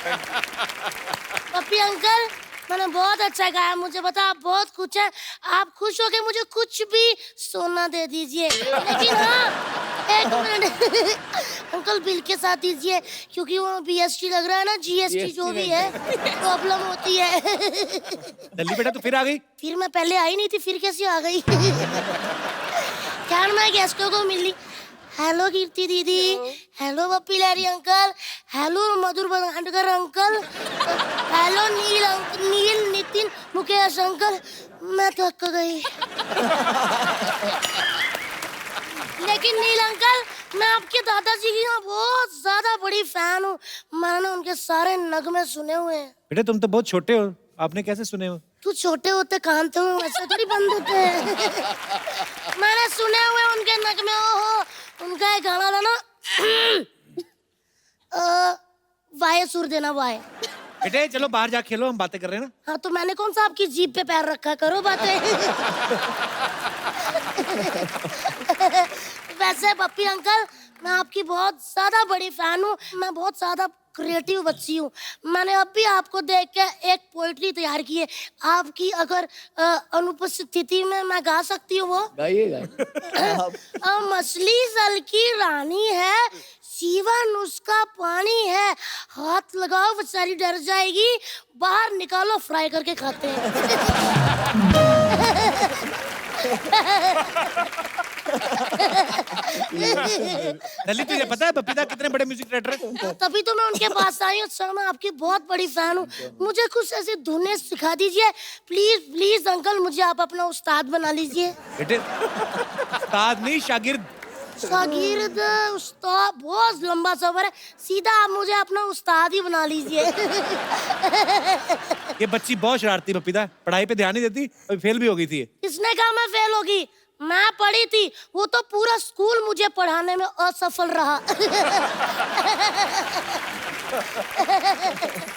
पप्पी uncle, मैंने बहुत अच्छा गाया, मुझे पता आप बहुत खुश हैं। आप खुश हो के मुझे कुछ भी सोना दे दीजिए, लेकिन हाँ, एक मिनट अंकल बिल के साथ दीजिए, क्योंकि वो BST लग रहा है ना, GST जो भी है प्रॉब्लम होती है। दल्ली बेटा, तू फिर आ गई? फिर मैं पहले आई नहीं थी, फिर कैसे आ गई? क्या मैं गेस्टों को मिली। हेलो कीर्ति दीदी, हेलो पप्पी लहरी अंकल, हेलो मधुर भंडारकर अंकल, हेलो नील नितिन मुकेश अंकल। मैं थक गई। लेकिन नील अंकल, मैं आपके दादाजी की ना बहुत ज्यादा बड़ी फैन हूँ। मैंने उनके सारे नगमे सुने हुए हैं। बेटा तुम तो बहुत छोटे हो, आपने कैसे सुने हो? तू छोटे होते कान तो ऐसे थोड़ी बंद होते हैं। मैंने सुने हुए उनके नगमे। ओहो, उनका एक गाना था ना, वाये सुर देना वाये। बेटे चलो बाहर जा खेलो, हम बातें कर रहे हैं ना। हाँ, तो मैंने कौन सा आपकी जीभ पे पैर रखा, करो बातें। वैसे पप्पी अंकल, मैं आपकी बहुत ज्यादा बड़ी फैन हूँ। मैं बहुत ज्यादा क्रिएटिव बच्ची हूँ। मैंने अभी आपको देख के एक पोइट्री तैयार की है। आपकी अगर अनुपस्थिति में मैं गा सकती हूँ वो। गाइए। मछली जल की रानी है, जीवन उसका पानी है, हाथ लगाओ बेचारी डर जाएगी, बाहर निकालो फ्राई करके खाते हैं। दल्ली तुझे पता है बपीता कितने बड़े म्यूजिक डायरेक्टर है? तभी तो मैं उनके पास आई हूँ सर, मैं आपकी बहुत बड़ी फैन हूँ। मुझे कुछ ऐसी धुनें सिखा दीजिए प्लीज प्लीज अंकल, मुझे आप अपना उस्ताद बना लीजिए। बेटे उस्ताद नहीं, शागिर्द। शागिर्द उस्ताद बहुत लंबा सफर है, सीधा आप मुझे अपना उस्ताद ही बना लीजिए। ये बच्ची बहुत शरारती बपीता, पढ़ाई पे ध्यान नहीं देती, अभी फेल भी हो गई थी। किसने कहा मैं फेल होगी? मैं पढ़ी थी, वो तो पूरा स्कूल मुझे पढ़ाने में असफल रहा।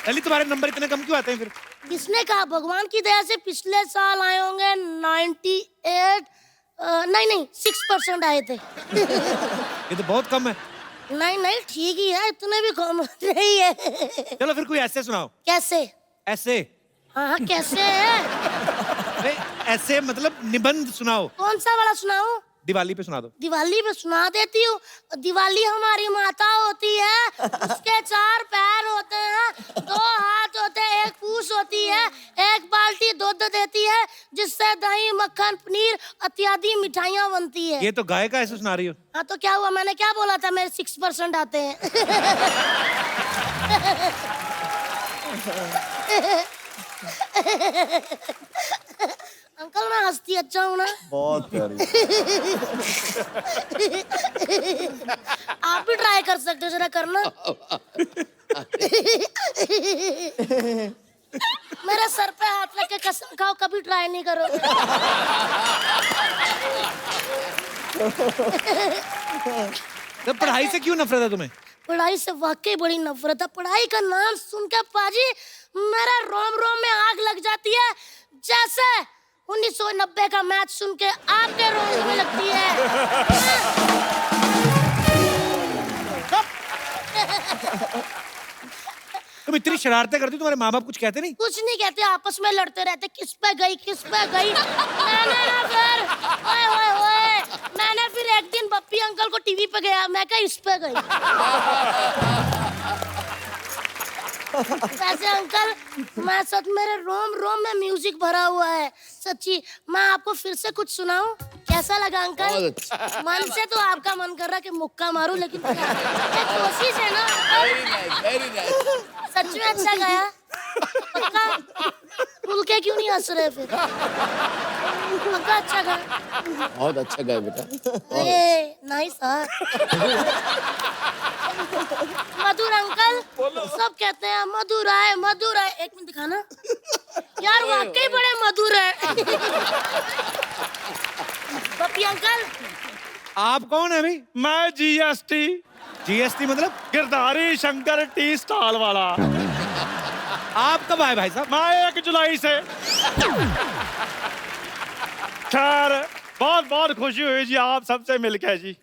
दल्ली तुम्हारे नंबर इतने कम क्यों आते हैं फिर? किसने कहा? भगवान की दया से पिछले साल आए होंगे 98, नहीं 6% आए थे। ये तो बहुत कम है। नहीं ठीक ही है, इतने भी कम नहीं है। चलो फिर कोई ऐसे सुनाओ। कैसे? ऐसे? हाँ कैसे है? अरे ऐसे मतलब निबंध सुनाओ। कौन सा वाला सुनाऊं? दिवाली पे सुना दो। दिवाली पे सुना देती हूँ। दिवाली हमारी माता होती है, उसके 4 पैर होते हैं, 2 हाथ होते हैं, 1 पूंछ होती है, 1 बाल्टी दूध देती है, जिससे दही मक्खन पनीर इत्यादि मिठाइयाँ बनती है। ये तो गाय का ऐसे सुना रही हो। हाँ तो क्या हुआ, मैंने क्या बोला था, मेरे 6% आते हैं। अंकल मैं हंसती अच्छा हूँ ना? बहुत प्यारी। आप भी ट्राई कर सकते हो, जरा करना। मेरे सर पे हाथ रख के कसम खाओ कभी ट्राई नहीं करो। तो पढ़ाई से क्यों नफरत है तुम्हें? पढ़ाई से वाकई बड़ी नफरत है। पढ़ाई का नाम सुन के पाजी मेरा रोम रोम में आग लग जाती है, जैसे 1990 का मैच सुन के आपके रोम में लगती है। तुम इतनी शरारतें करती हो, तुम्हारे माँ बाप कुछ कहते नहीं? कुछ नहीं कहते, आपस में लड़ते रहते, किस पे गई किस पे गई। मैंने फिर एक दिन बप्पी अंकल को टीवी पे गया, मैं कहा इस पे गई। वैसे अंकल मैं सच, मेरे रोम रोम में म्यूजिक भरा हुआ है सच्ची। मैं आपको फिर से कुछ सुनाऊं? कैसा लगा अंकल? मन से तो आपका मन कर रहा कि मुक्का मारूं, लेकिन कोशिश है ना। Very nice. सच में अच्छा गाया? पक्का? खुल के क्यों नहीं हंस रहे फिर? पक्का अच्छा गाया? बहुत अच्छा गाया बेटा। नाइस। मधुर अंकल, सब कहते हैं मधुर आए मधुर आए। एक मिनट दिखाना यार, वाकई बड़े मधुर है। पप्पी अंकल, आप कौन है भाई? मैं GST GST मतलब? गिरधारी शंकर टी स्टॉल वाला। आप कब आए भाई साहब? मैं 1 जुलाई से। खैर बहुत बहुत खुशी हुई जी आप सबसे मिलकर जी।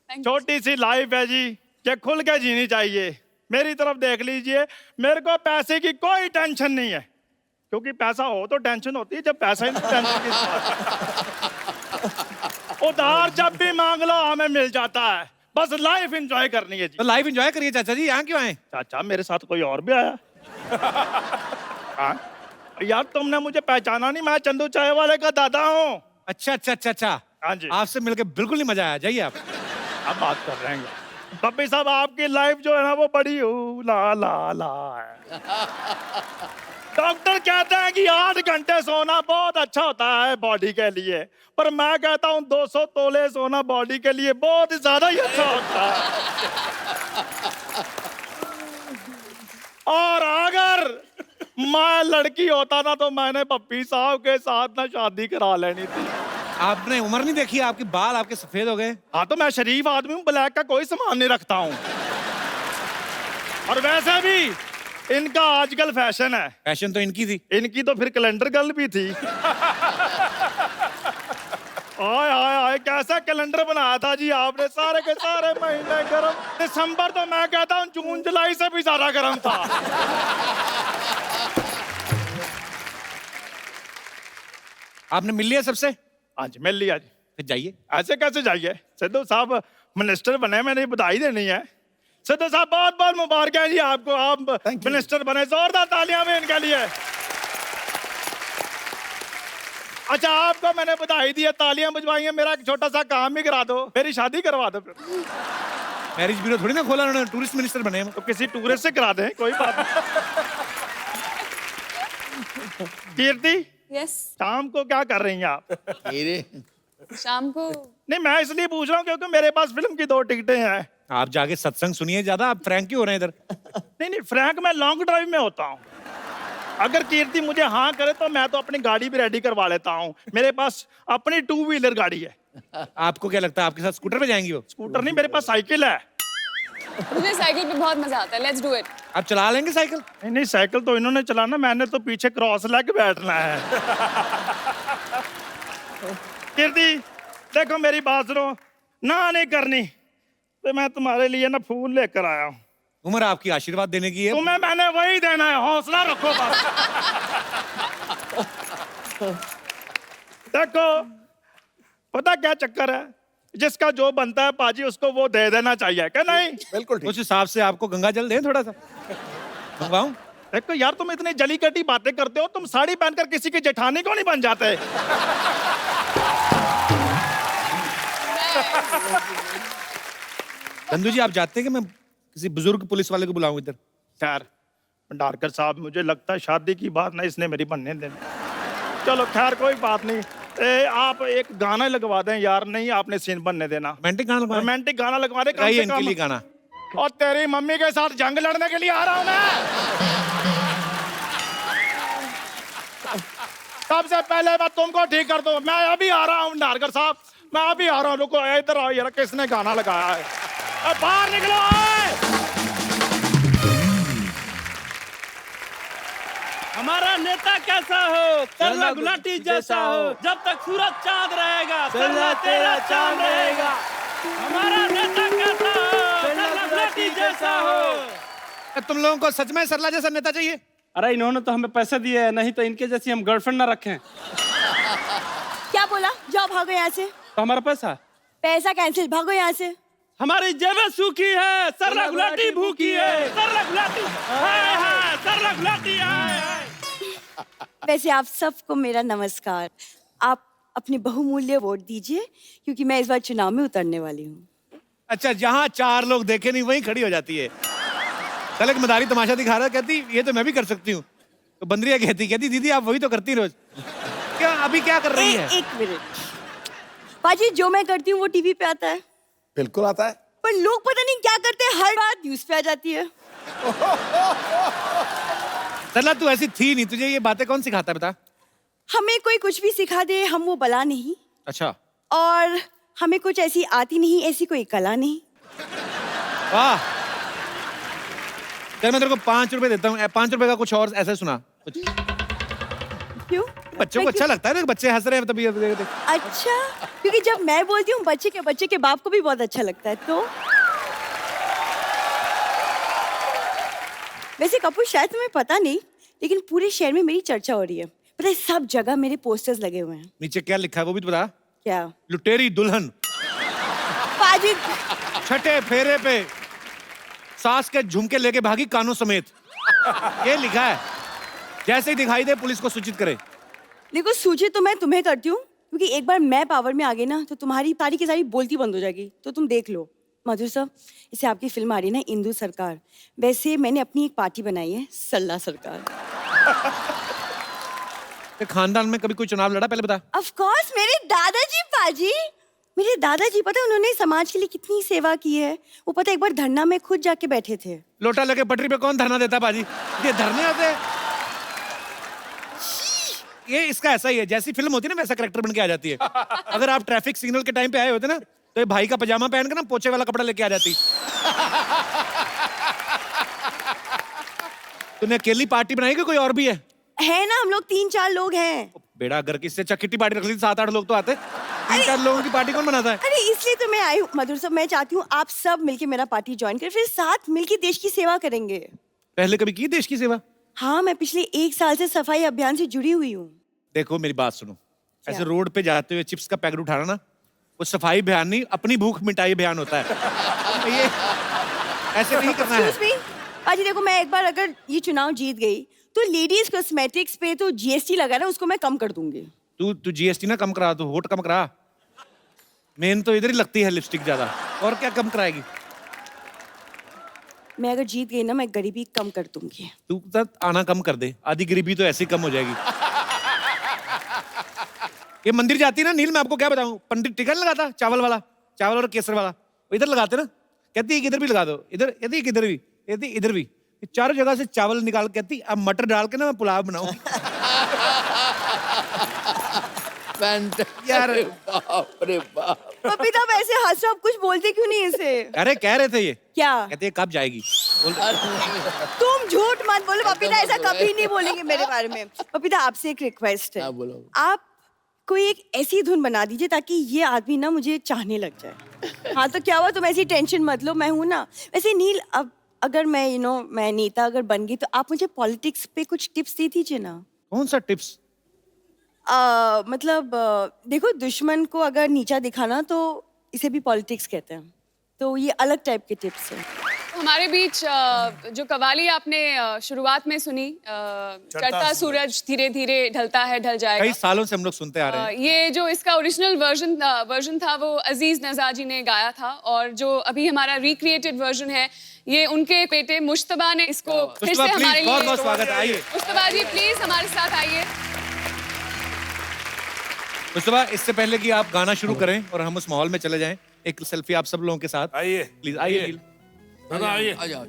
छोटी सी लाइफ है जी, ये खुल के जीनी चाहिए। मेरी तरफ देख लीजिए, मेरे को पैसे की कोई टेंशन नहीं है, क्योंकि पैसा हो तो टेंशन होती है, जब पैसा ही नहीं टेंशन की बात। उधार जब भी मांग लो हमें मिल जाता है, बस लाइफ एंजॉय करनी है जी। तो लाइफ एंजॉय करिए चाचा जी, यहाँ क्यों आए? चाचा मेरे साथ कोई और भी आया? हाँ? यार तुमने मुझे पहचाना नहीं, मैं चंदू चाय वाले का दादा हूँ। अच्छा अच्छा अच्छा अच्छा, हाँ जी। आपसे मिलके बिल्कुल नहीं मजा आया, जाइए आप। अब बात कर रहे हैं बब्बी साहब, आपकी लाइफ जो है ना वो बड़ी ला ला ला है। डॉक्टर कहते हैं कि 8 घंटे सोना बहुत अच्छा होता है बॉडी के लिए, पर मैं कहता हूँ 200 तोले सोना बॉडी के लिए बहुत ज्यादा ही अच्छा होता है। और अगर मैं लड़की होता ना तो मैंने पप्पी साहब के साथ ना शादी करा लेनी थी। आपने उम्र नहीं देखी, आपके बाल आपके सफेद हो गए। हाँ तो मैं शरीफ आदमी हूँ, ब्लैक का कोई सामान नहीं रखता हूँ। और वैसे भी इनका आजकल फैशन है। फैशन तो इनकी थी। इनकी तो फिर कैलेंडर गर्ल भी थी। आय आय आय, कैसा कैलेंडर बनाया था जी आपने, सारे के सारे महीने गर्म। दिसंबर तो मैं कहता हूँ जून जुलाई से भी ज्यादा गर्म था। आपने मिल लिया सबसे? आज मिल लिया जी। फिर जाइए। ऐसे कैसे जाइए, सिद्धू साहब मिनिस्टर बने, मैंने बधाई देनी है। सिद्धू साहब बहुत बहुत मुबारक है जी आपको, आप मिनिस्टर बने, जोरदार तालियां भी इनके लिए। अच्छा आपको मैंने बधाई दी है, तालियां बजवाई हैं, मेरा एक छोटा सा काम भी करा दो, मेरी शादी करवा दो। फिर मैरिज ब्यूरो थोड़ी ना खोला उन्होंने, टूरिस्ट मिनिस्टर बने हम। तो किसी टूरिस्ट से करा दें, कोई बात नहीं। कीर्ति, यस। शाम को क्या कर रही हैं आप? मेरे शाम को नहीं मैं इसलिए पूछ रहा हूँ क्योंकि मेरे पास फिल्म की 2 टिकटें हैं। आप जाके सत्संग सुनिए ज्यादा, आप फ्रैंक क्यों हो रहे हैं इधर? नहीं नहीं फ्रैंक मैं लॉन्ग ड्राइव में होता हूँ। अगर कीर्ति मुझे हाँ करे तो मैं तो अपनी गाड़ी भी रेडी करवा लेता हूँ, मेरे पास अपनी 2 व्हीलर गाड़ी है। आपको क्या लगता है आपके साथ स्कूटर पे जाएंगी वो? स्कूटर नहीं, मेरे पास साइकिल है। मुझे साइकिल पे बहुत मजा आता है, लेट्स डू इट। आप चला लेंगे साइकिल? नहीं नहीं साइकिल तो इन्होंने चलाना, मैंने तो पीछे क्रॉस लेग बैठना है। कीर्ति देखो मेरी बात सुनो, ना नहीं करनी तो मैं तुम्हारे लिए ना फूल लेकर आया हूँ। उम्र आपकी आशीर्वाद देने की है। तुम्हें मैंने वही देना है, हौसला रखो बस। देखो पता क्या चक्कर है, जिसका जो बनता है पाजी उसको वो दे देना चाहिए, क्या नहीं? बिल्कुल ठीक। उस हिसाब से आपको गंगा जल दें थोड़ा सा, मंगवाऊं? देखो यार तुम इतनी जली कटी बातें करते हो, तुम साड़ी पहनकर किसी की जेठानी को नहीं बन जाते? चंदू जी आप जानते हैं कि मैं किसी बुजुर्ग पुलिस वाले को बुलाऊं इधर? खैर भंडारकर साहब मुझे लगता है शादी की बात ना इसने मेरी बनने देनी। चलो खैर कोई बात नहीं, आप एक गाना लगवा दें यार। नहीं आपने सीन बनने देना, रोमांटिक गाना लगवाएं? रोमांटिक गाना लगवा दे कम गाइए से इनके लिए कम। गाना। और तेरी मम्मी के साथ जंग लड़ने के लिए आ रहा हूं मैं। सबसे पहले मैं तुमको ठीक कर दूं, मैं अभी आ रहा हूं भंडारकर साहब, मैं अभी आ रहा हूं। रुको इधर आओ यार, किसने गाना लगाया है? बाहर निकलो। हमारा नेता कैसा हो, तरला गुलाटी जैसा हो, जब तक सूरज चांद रहेगा तरला तेरा चांद रहेगा। हमारा नेता कैसा हो, तरला गुलाटी जैसा हो। तुम लोगों को सच में सरला जैसा नेता चाहिए? अरे इन्होंने तो हमें पैसे दिए हैं, नहीं तो इनके जैसी हम गर्लफ्रेंड ना रखें। क्या बोला? जाओ भागो यहाँ से। तो हमारा पैसा पैसा कैंसिल, भागो यहाँ से। हमारी जेबें सूखी है, सरला गुलाटी भूखी है, सरला गुलाटी हाय हाय, सरला गुलाटी हाय हाय। वैसे आप सबको मेरा नमस्कार। आप अपनी बहुमूल्य वोट दीजिए क्योंकि मैं इस बार चुनाव में उतरने वाली हूँ। अच्छा, जहाँ 4 लोग देखे नहीं वहीं खड़ी हो जाती है। कल एक मदारी तमाशा दिखा रहा, कहती ये तो मैं भी कर सकती हूँ। तो बंदरिया कहती दीदी आप वही तो करती रोज। क्या अभी क्या कर रही है? एक मिनट बाजी, जो मैं करती हूँ वो टीवी पे आता है। बिल्कुल आता है। पर लोग पता नहीं क्या करते हैं, हर बात न्यूज पे आ जाती है। सरला तू ऐसी थी नहीं, तुझे ये बातें कौन सिखाता है बता? हमें कोई कुछ भी सिखा दे, हम वो बला नहीं। अच्छा। और हमें कुछ ऐसी आती नहीं, ऐसी कोई कला नहीं। वाह, चल मैं तेरे को 5 रुपए देता हूँ, 5 रुपए का कुछ और ऐसा सुना कुछ। क्यों? बच्चों को अच्छा लगता है ना, बच्चे हंस रहे हैं तभी। अच्छा, क्योंकि जब मैं बोलती हूँ बच्चे के बाप को भी बहुत अच्छा लगता है। तो वैसे कपूर शायद तुम्हें पता नहीं, लेकिन पूरे शहर में मेरी चर्चा हो रही है। पता है सब जगह मेरे पोस्टर्स लगे हुए हैं। नीचे क्या लिखा है वो भी तो बता। क्या? लुटेरी दुल्हन, पाजी छठे फेरे पे सास के झुमके लेके भागी कानों समेत, ये लिखा है। जैसे ही दिखाई दे पुलिस को सूचित करे। देखो सूचित तो मैं तुम्हें करती हूँ, क्योंकि एक बार मैं पावर में आ गई ना तो तुम्हारी सारी की सारी बोलती बंद हो जाएगी। तो तुम देख लो मधुर साहब, इसे आपकी फिल्म आ रही है ना इंदु सरकार, वैसे मैंने अपनी एक पार्टी बनाई है सल्ला सरकार। खानदान में कभी कोई चुनाव लड़ा पहले बता। ऑफ कोर्स मेरे दादाजी पाजी, मेरे दादाजी पता है उन्होंने समाज के लिए कितनी सेवा की है। वो पता है एक बार धरना में खुद जाके बैठे थे। लोटा लेके पटरी पे कौन धरना देता बाजी? ये धरने होते हैं। ये इसका ऐसा ही है, जैसी फिल्म होती है ना वैसा कैरेक्टर बन के आ जाती है। अगर आप ट्रैफिक सिग्नल के टाइम पे आए होते ना तो ये भाई का पजामा पहन के ना पोछे वाला कपड़ा लेके आ जाती। तूने अकेली पार्टी बनाई कि कोई और भी है ना, हम लोग 3-4 लोग हैं। बेड़ा अगर किससे अच्छा किट्टी पार्टी रख ली 7-8 लोग तो आते। 3-4 लोगों की पार्टी कौन बनाता है? अरे इसलिए तो मैं आई हूँ मधुर साहब, मैं चाहती हूँ आप सब मिलके मेरा पार्टी ज्वाइन करें, फिर साथ मिलके देश की सेवा करेंगे। पहले कभी की देश की सेवा? हाँ, मैं पिछले 1 साल से सफाई अभियान से जुड़ी हुई हूँ। देखो मेरी बात सुनो, ऐसे रोड पे जाते हुए चिप्स का पैकेट उठाना ना वो सफाई अभियान नहीं, अपनी भूख मिटाई अभियान होता है। ये ऐसे नहीं करना है। पाजी देखो, मैं एक बार अगर ये चुनाव जीत गई तो लेडीज कॉस्मेटिक्स पे तो जीएसटी लगा ना, उसको मैं कम कर दूंगी। तू जीएसटी ना कम करा, तो वोट कम करा। मेन तो इधर ही लगती है लिपस्टिक ज्यादा, और क्या कम कराएगी? मैं अगर जीत गई ना मैं गरीबी कम कर दूंगी। तू तो आना कम कर दे, आधी गरीबी तो ऐसे ही कम हो जाएगी। ये मंदिर जाती है ना नील, मैं आपको क्या बताऊं, पंडित टिकट लगाता चावल वाला, चावल और केसर वाला, वो इधर लगाते ना, कहती है इधर भी लगा दो, इधर यदि इधर भी, यदि इधर भी, चारों जगह से चावल निकाल, कहती अब मटर डाल के ना मैं पुलाव बनाऊं। यार बाप रे बाप। पपी तो ऐसे हंस रहे हो, आप कुछ बोलते क्यों नहीं इसे? अरे कह रहे थे ये क्या कहते हैं कब जाएगी? तुम झूठ मत बोलो पपीता, ऐसा कभी नहीं बोलेंगे मेरे बारे में। पपीता आपसे एक रिक्वेस्ट है, बोलो। आप कोई एक ऐसी धुन बना दीजिए ताकि ये आदमी ना मुझे चाहने लग जाए। हाँ तो क्या हुआ, तुम ऐसी टेंशन मत लो, मैं हूं ना। वैसे नील, अब अगर मैं मैं नेता अगर बन गई तो आप मुझे पॉलिटिक्स पे कुछ टिप्स दे दीजिए ना। कौन सा टिप्स? मतलब देखो, दुश्मन को अगर नीचा दिखाना तो इसे भी पॉलिटिक्स कहते हैं, तो ये अलग टाइप के टिप्स हैं। हमारे बीच जो कवाली आपने शुरुआत में सुनी, चढ़ता सूरज धीरे धीरे ढलता है ढल जाएगा, कई सालों से हम लोग सुनते आ रहे हैं। ये जो इसका ओरिजिनल वर्जन था वो अजीज नज़ा जी ने गाया था, और जो अभी हमारा रिक्रिएटेड वर्जन है ये उनके बेटे मुश्तबा ने इसको फिर से हमारे लिए। बहुत बहुत स्वागत है, आइए मुश्तबा जी प्लीज हमारे साथ आइए। मुस्तफा, इससे पहले कि आप गाना शुरू करें और हम उस माहौल में चले जाएं, एक सेल्फी आप सब लोगों के साथ। आइए प्लीज आइए। आइए आ जाओ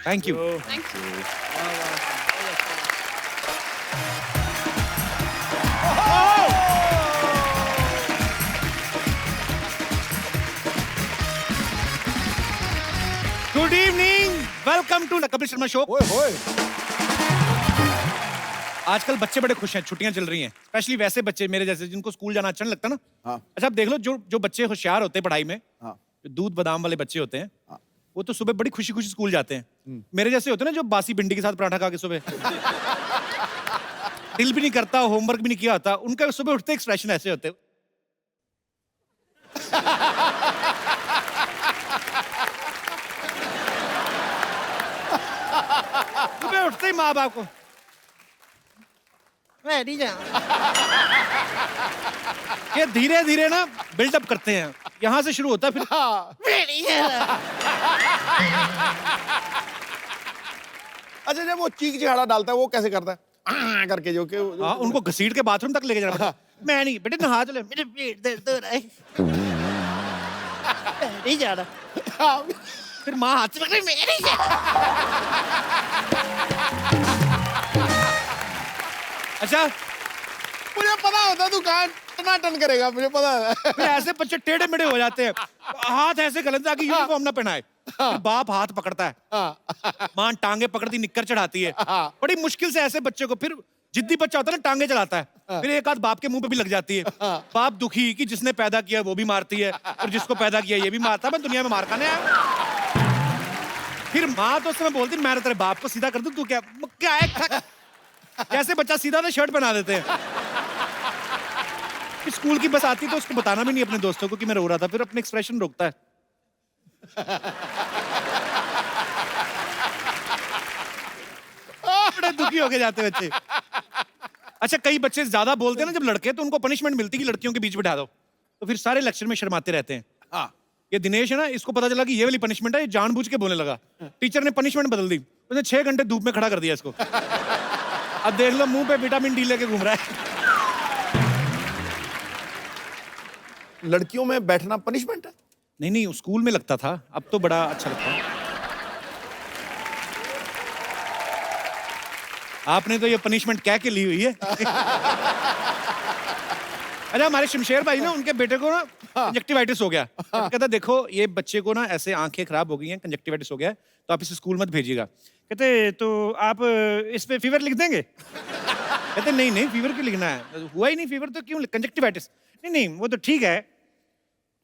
thank you. Thank you. Good evening, welcome to the Kapil Sharma show. आजकल बच्चे बड़े खुश हैं, छुट्टियां चल रही हैं, स्पेशली वैसे बच्चे मेरे जैसे जिनको स्कूल जाना अच्छा नहीं लगता ना। हाँ। अच्छा आप देख लो, जो बच्चे होशियार होते हैं पढ़ाई में, हाँ। जो दूध बादाम वाले बच्चे होते हैं, हाँ। वो तो सुबह बड़ी खुशी खुशी स्कूल जाते हैं। मेरे जैसे होते हैं ना जो बासी भिंडी के साथ पराठा खा के सुबह दिल भी नहीं करता, होमवर्क भी नहीं किया होता, उनका सुबह उठते एक्सप्रेशन ऐसे होते हैं। सुबह उठते ही माँ बाप को ये धीरे धीरे ना बिल्डअप करते हैं, यहाँ से शुरू होता है फिर अच्छा, जब वो चीख चिहाड़ा डालता है वो कैसे करता है? करके जो हाँ, उनको घसीट के बाथरूम तक लेके जाना पड़ता है। मैं नहीं बेटे, नहा चले, मेरे पेट दर्द हो रहा है, नहीं जा रहा। फिर माँ हाथ से पकड़े, मैं नहीं जा रहा। अच्छा, मुझे पता होता तू कहाँ टन करेगा, मुझे पता है। फिर ऐसे बच्चे टेढ़े मेढ़े हो जाते हैं, हाथ ऐसे गलत ताकि यूनिफॉर्म ना पहनाए। फिर बाप हाथ पकड़ता है, माँ टांगे पकड़ती निक्कर चढ़ाती है। बड़ी मुश्किल से ऐसे बच्चे को, फिर जिद्दी बच्चा होता है ना टांगे चलाता है, फिर एक आध बाप के मुंह पे भी लग जाती है। बाप दुखी कि जिसने पैदा किया वो भी मारती है और जिसको पैदा किया ये भी मारता है, मैं दुनिया में मार खाने आया। फिर माँ तो उस समय बोलती मैं तेरे बाप को सीधा कर दूं, तू क्या है? जैसे बच्चा सीधा था शर्ट पहना देते हैं। फिर स्कूल की बस आती तो उसको बताना भी नहीं अपने दोस्तों को कि मैं रो रहा था, फिर अपने एक्सप्रेशन रोकता है। बड़े दुखी होके जाते बच्चे। अच्छा, कई बच्चे ज्यादा बोलते हैं ना जब लड़के, तो उनको पनिशमेंट मिलती कि लड़कियों के बीच बिठा दो, तो फिर सारे लेक्चर में शर्माते रहते हैं। हाँ। ये दिनेश है ना, इसको पता चला कि ये वाली पनिशमेंट है, ये जानबूझ के बोलने लगा। टीचर ने पनिशमेंट बदल दी, उसने 6 घंटे धूप में खड़ा कर दिया इसको। अब देख लो मुंह पे विटामिन डी लेके घूम रहा है। लड़कियों में बैठना पनिशमेंट है? नहीं नहीं, स्कूल में लगता था, अब तो बड़ा अच्छा लगता है। आपने तो ये पनिशमेंट क्या के ली हुई है? अरे हमारे शमशेर भाई ना, उनके बेटे को ना कंजक्टिवाइटिस हो गया। कहता देखो ये बच्चे को ना ऐसे आंखें खराब हो गई हैं, कंजक्टिवाइटिस हो गया है, तो आप इसे स्कूल मत भेजिएगा। कहते तो आप इस पे फीवर लिख देंगे? कहते नहीं नहीं, फीवर क्यों लिखना है, हुआ ही नहीं फीवर तो क्यों, कंजक्टिवाइटिस। नहीं नहीं वो तो ठीक है,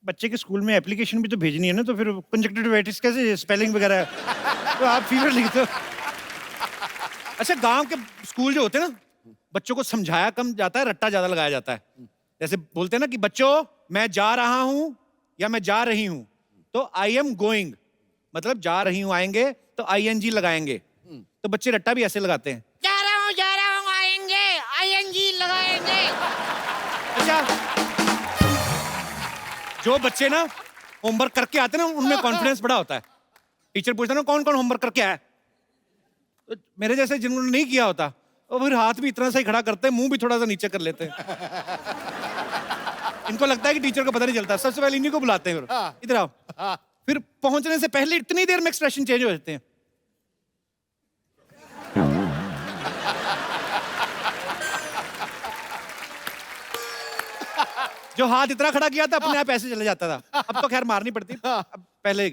बच्चे के स्कूल में एप्लीकेशन भी तो भेजनी है ना, तो फिर कंजक्टिवाइटिस कैसे स्पेलिंग वगैरह, तो आप फीवर लिख दो। अच्छा, गांव के स्कूल जो होते हैं ना, बच्चों को समझाया कम जाता है, रट्टा ज्यादा लगाया जाता है। जैसे बोलते हैं ना कि बच्चों मैं जा रहा हूं या मैं जा रही हूं, तो आई एम गोइंग, मतलब जा रही हूं आएंगे तो ING लगाएंगे। तो बच्चे रट्टा भी ऐसे लगाते हैं, जा रहा हूं आएंगे, ING लगाएंगे। अच्छा, जो बच्चे ना होमवर्क करके आते हैं ना, उनमें कॉन्फिडेंस बड़ा होता है। टीचर पूछता है ना कौन कौन होमवर्क करके आया, तो मेरे जैसे जिन्होंने नहीं किया होता, और फिर हाथ भी इतना सा ही खड़ा करते हैं, मुंह भी थोड़ा सा नीचे कर लेते हैं। इनको लगता है कि टीचर को पता नहीं चलता। सबसे पहले इन्हीं को बुलाते हैं, इधर आओ। फिर पहुंचने से पहले इतनी देर में एक्सप्रेशन चेंज हो जाते हैं। जो हाथ इतना खड़ा किया था, अपने आप ऐसे चले जाता था। अब तो खैर मारनी पड़ती, अब पहले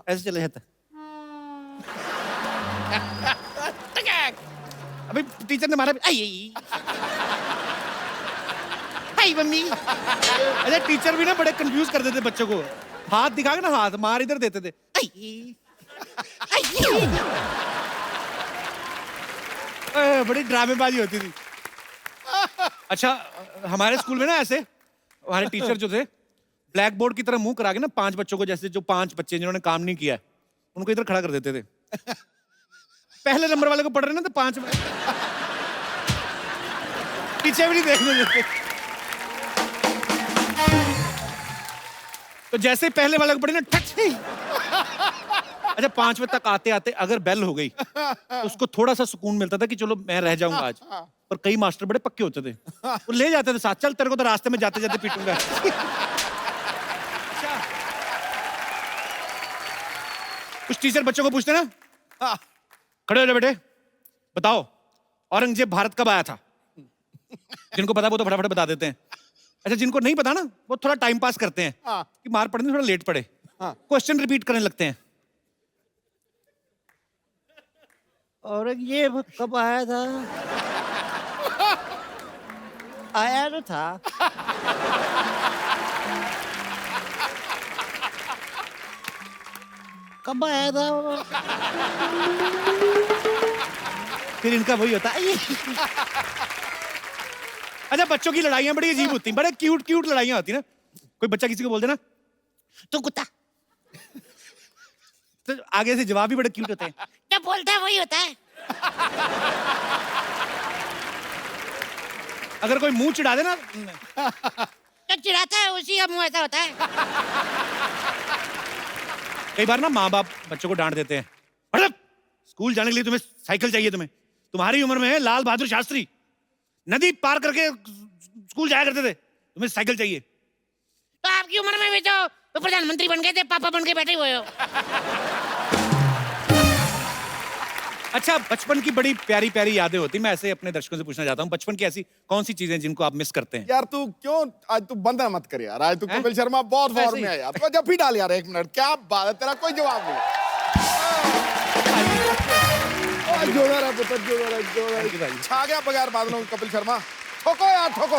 ऐसे चले जाता। अभी टीचर ने मारा, हाय मम्मी। अच्छा, टीचर भी ना बड़े कंफ्यूज कर देते बच्चों को, हाथ दिखा के ना, हाथ मार इधर देते थे। बड़ी ड्रामेबाजी होती थी। अच्छा, हमारे स्कूल में ना ऐसे हमारे टीचर जो थे, ब्लैक बोर्ड की तरह मुंह करा के ना 5 बच्चों को, जैसे जो 5 बच्चे जिन्होंने काम नहीं किया, उनको इधर खड़ा कर देते थे। पहले नंबर वाले को पढ़ रहे ना, तो 5 पीछे भी नहीं देखने देते। तो जैसे पहले वाले को पढ़े ना, ठच। अच्छा, 5वें तक आते आते अगर बेल हो गई, तो उसको थोड़ा सा सुकून मिलता था कि चलो मैं रह जाऊंगा आज। पर कई मास्टर बड़े पक्के होते थे, वो ले जाते थे साथ, चल तेरे को तो रास्ते में जाते जाते पीटूंगा। कुछ टीचर बच्चों को पूछते ना, खड़े हो जाओ बेटे, बताओ औरंगजेब भारत कब आया था? जिनको पता वो तो फटाफट बता देते हैं। अच्छा, जिनको नहीं पता ना, वो थोड़ा टाइम पास करते हैं कि मार पड़ने थोड़ा लेट पड़े, क्वेश्चन रिपीट करने लगते हैं। औरंगजेब कब आया था? आया तो था। कब आया था? फिर इनका वही होता है। अच्छा, बच्चों की लड़ाइयां बड़ी अजीब होती हैं, बड़े क्यूट क्यूट लड़ाइयां होती हैं ना। कोई बच्चा किसी को बोल देना तू कुत्ता, तो आगे से जवाब भी बड़े क्यूट होते हैं, क्या बोलता है वही होता है। अगर कोई मुंह चिढ़ा देना, तो चिढ़ाता है उसी का मुंह ऐसा होता है। कई बार ना माँ बाप बच्चों को डांट देते हैं, मतलब स्कूल जाने के लिए तुम्हें साइकिल चाहिए, तुम्हारी उम्र में है लाल बहादुर शास्त्री नदी पार करके स्कूल जाया करते थे, तुम्हें साइकिल चाहिए। तो आपकी उम्र में भी तो प्रधानमंत्री बन गए थे, पापा बन के बैठे हुए हो। अच्छा, बचपन की बड़ी प्यारी प्यारी यादें होती, मैं ऐसे अपने दर्शकों से पूछना चाहता हूँ, बचपन की ऐसी कौन सी चीजें जिनको आप मिस करते हैं? यार तू क्यों आज तू बंदा मत कर यार, आज तू कपिल शर्मा बहुत फॉर्म में है यार, तो जब भी डाल यार 1 मिनट, क्या बात है, तेरा कोई जवाब नहीं। जोड़ा रहा पुत्र, जोड़ा रहा, छा गया बगैर बादलों कपिल शर्मा, ठोको यार ठोको।